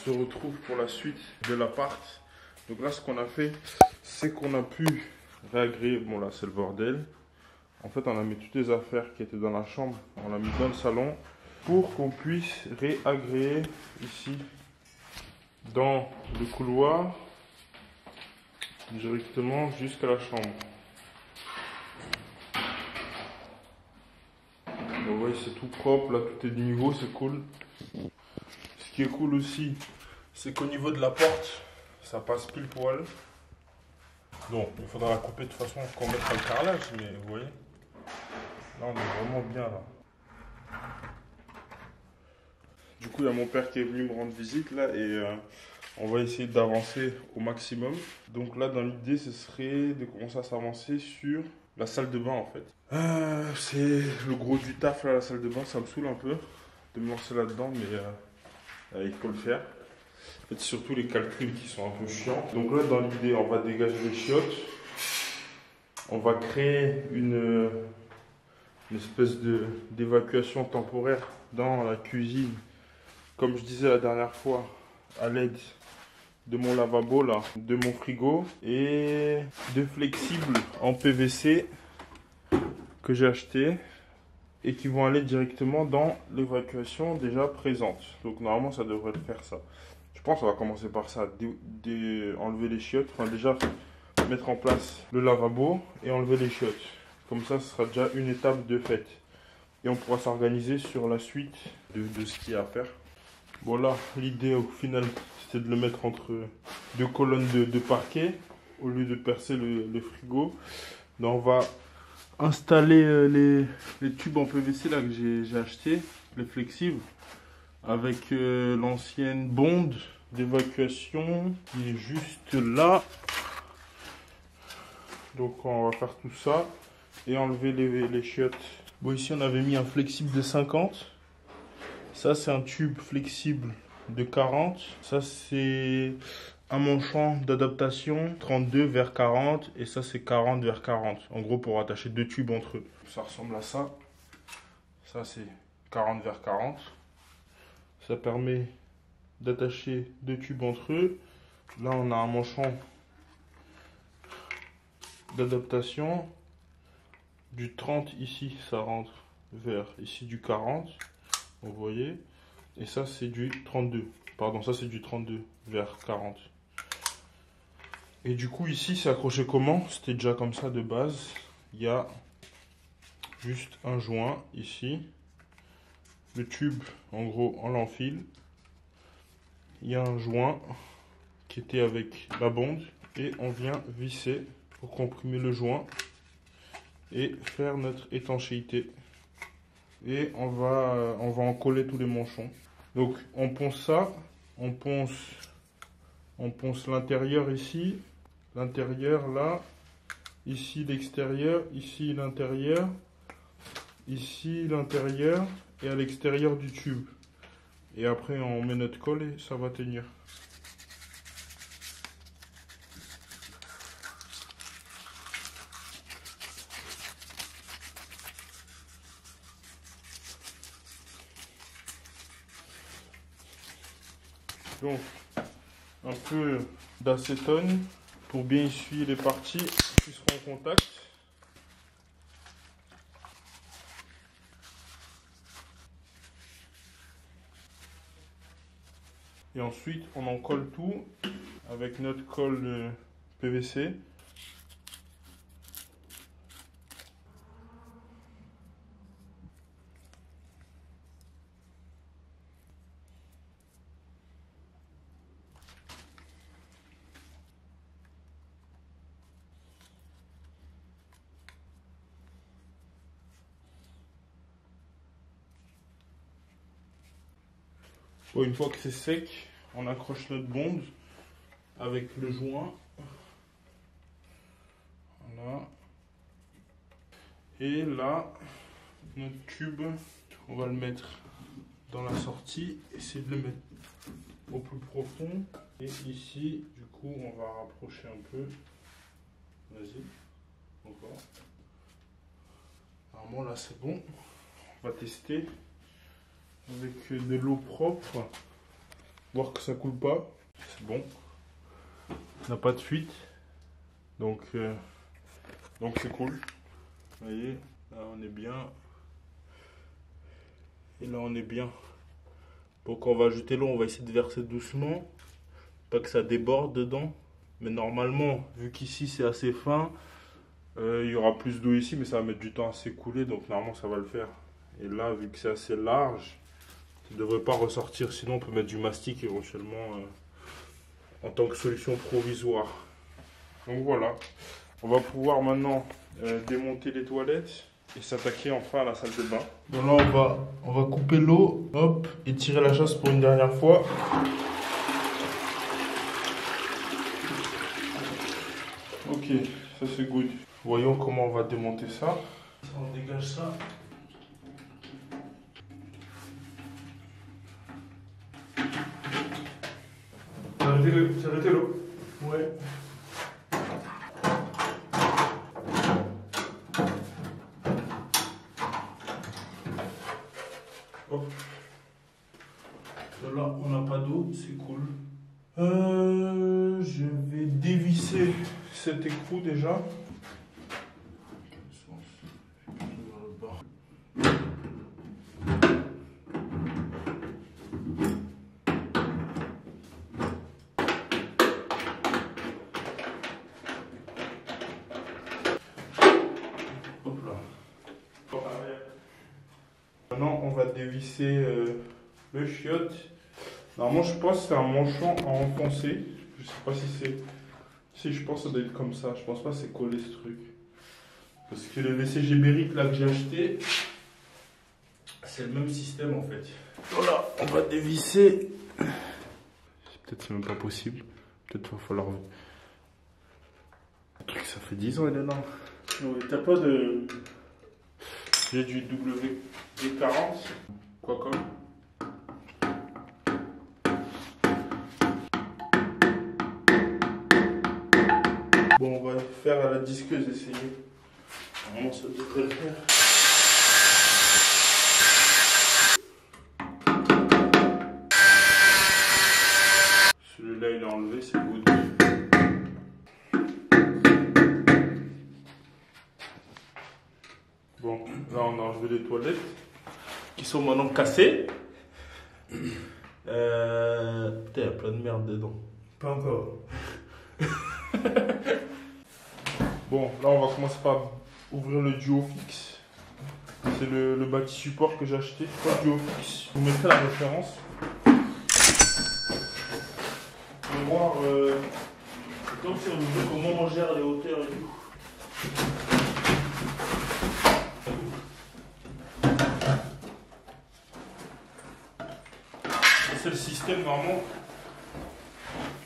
se retrouve pour la suite de l'appart. Donc là, ce qu'on a fait, c'est qu'on a pu réagréer. Bon, là, c'est le bordel. En fait, on a mis toutes les affaires qui étaient dans la chambre, on l'a mis dans le salon pour qu'on puisse réagréer ici dans le couloir directement jusqu'à la chambre. Vous voyez, c'est tout propre, là tout est de niveau, c'est cool. Ce qui est cool aussi, c'est qu'au niveau de la porte, ça passe pile poil. Donc, il faudra la couper de toute façon qu'on mettra le carrelage, mais vous voyez, là on est vraiment bien là. Du coup, il y a mon père qui est venu me rendre visite là et on va essayer d'avancer au maximum. Donc là, dans l'idée, ce serait de commencer à s'avancer sur la salle de bain en fait. C'est le gros du taf là, la salle de bain, ça me saoule un peu de me lancer là-dedans, mais il faut le faire. En fait, c'est surtout les calculs qui sont un peu chiants. Donc là, dans l'idée, on va dégager les chiottes. On va créer une espèce d'évacuation temporaire dans la cuisine. Comme je disais la dernière fois, à l'aide de mon lavabo là, de mon frigo et de flexibles en PVC que j'ai acheté et qui vont aller directement dans l'évacuation déjà présente. Donc normalement ça devrait faire ça. Je pense qu'on va commencer par ça, enlever les chiottes, enfin déjà mettre en place le lavabo et enlever les chiottes. Comme ça, ce sera déjà une étape de fait. Et on pourra s'organiser sur la suite de ce qu'il y a à faire. Bon là, l'idée au final, c'était de le mettre entre deux colonnes de parquet au lieu de percer le frigo. Donc on va installer les tubes en PVC là que j'ai acheté, les flexibles, avec l'ancienne bonde d'évacuation qui est juste là. Donc on va faire tout ça et enlever les chiottes. Bon, ici on avait mis un flexible de 50. Ça, c'est un tube flexible de 40. Ça, c'est un manchon d'adaptation 32 vers 40. Et ça, c'est 40 vers 40. En gros, pour attacher deux tubes entre eux. Ça ressemble à ça. Ça, c'est 40 vers 40. Ça permet d'attacher deux tubes entre eux. Là, on a un manchon d'adaptation. Du 30 ici, ça rentre vers ici du 40. Vous voyez, et ça c'est du 32, pardon, ça c'est du 32 vers 40. Et du coup ici c'est accroché comment? C'était déjà comme ça de base. Il y a juste un joint ici, le tube en gros on l'enfile, il y a un joint qui était avec la bonde et on vient visser pour comprimer le joint et faire notre étanchéité. Et on va en coller tous les manchons. Donc on ponce ça, on ponce l'intérieur ici, l'intérieur là, ici l'extérieur, ici l'intérieur, ici l'intérieur et à l'extérieur du tube. Et après on met notre colle et ça va tenir. Donc, un peu d'acétone pour bien essuyer les parties qui seront en contact. Et ensuite, on en colle tout avec notre colle PVC. Bon, une fois que c'est sec, on accroche notre bonde avec le joint. Voilà. Et là, notre tube, on va le mettre dans la sortie. Essayer de le mettre au plus profond. Et ici, du coup, on va rapprocher un peu. Vas-y. Encore. Normalement, là, c'est bon. On va tester avec de l'eau propre. voir que ça coule pas. C'est bon. Il n'a pas de fuite. Donc c'est cool. Vous voyez, là on est bien. Et là on est bien. Donc on va ajouter l'eau, on va essayer de verser doucement. Pas que ça déborde dedans. Mais normalement, vu qu'ici c'est assez fin, il y aura plus d'eau ici, mais ça va mettre du temps à s'écouler. Donc normalement ça va le faire. Et là, vu que c'est assez large, ça ne devrait pas ressortir. Sinon on peut mettre du mastic éventuellement en tant que solution provisoire. Donc voilà. On va pouvoir maintenant démonter les toilettes et s'attaquer enfin à la salle de bain. Donc là on va couper l'eau, hop, et tirer la chasse pour une dernière fois. Ok, ça c'est good. Voyons comment on va démonter ça. On dégage ça. J'ai arrêté l'eau. Ouais. Hop. Là, on n'a pas d'eau, c'est cool. Je vais dévisser cet écrou déjà. Hop là. Maintenant, on va dévisser le chiotte. Normalement, je pense que c'est un manchon à enfoncer. Je sais pas si c'est... Si, je pense que ça doit être comme ça. Je pense pas que c'est collé ce truc. Parce que le VCG Beric là que j'ai acheté, c'est le même système en fait. Voilà, on va dévisser. Peut-être c'est même pas possible. Peut-être qu'il va falloir... Le truc, ça fait 10 ans, il est là. T'as pas de... J'ai du WD-40. Quoi comme. Bon, on va faire à la disqueuse, essayer. Normalement, ça devrait le faire. Celui-là, il est enlevé, c'est good. Bon, là, on a enlevé les toilettes qui sont maintenant cassées. Putain, il y a plein de merde dedans. Pas encore. Bon, là on va commencer par ouvrir le duo fixe. C'est le bâti support que j'ai acheté. Pas le duo fixe. Je vous mettrai la référence. On va voir comme si on veut comment on gère les hauteurs et tout. C'est le système normalement.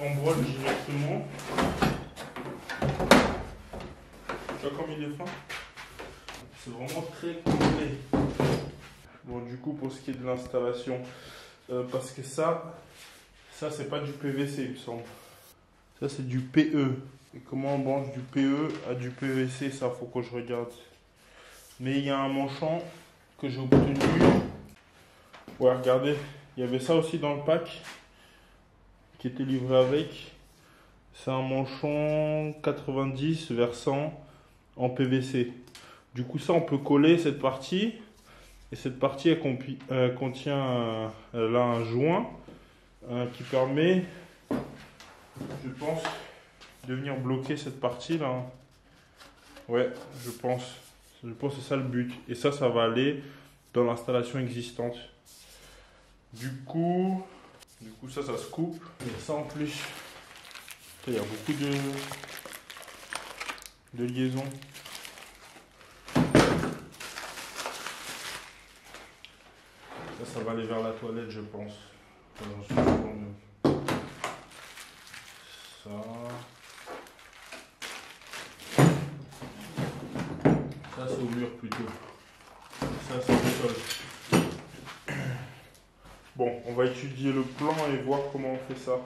On brode directement. Tu vois comme il est fin. C'est vraiment très complet. Bon, du coup, pour ce qui est de l'installation, parce que ça c'est pas du PVC, il me semble. Ça, c'est du PE. Et comment on branche du PE à du PVC, ça, faut que je regarde. Mais il y a un manchon que j'ai obtenu. Ouais, regardez, il y avait ça aussi dans le pack qui était livré avec. C'est un manchon 90 versant en PVC. Du coup, ça, on peut coller cette partie. Et cette partie, elle contient là un joint qui permet, je pense, de venir bloquer cette partie-là. Ouais, je pense. Je pense que c'est ça le but. Et ça va aller dans l'installation existante. Du coup, ça se coupe. Et ça, en plus, il y a beaucoup de liaisons. Ça va aller vers la toilette, je pense. Ça. Ça, c'est au mur plutôt. Ça, c'est au sol. Bon, on va étudier le plan et voir comment on fait ça.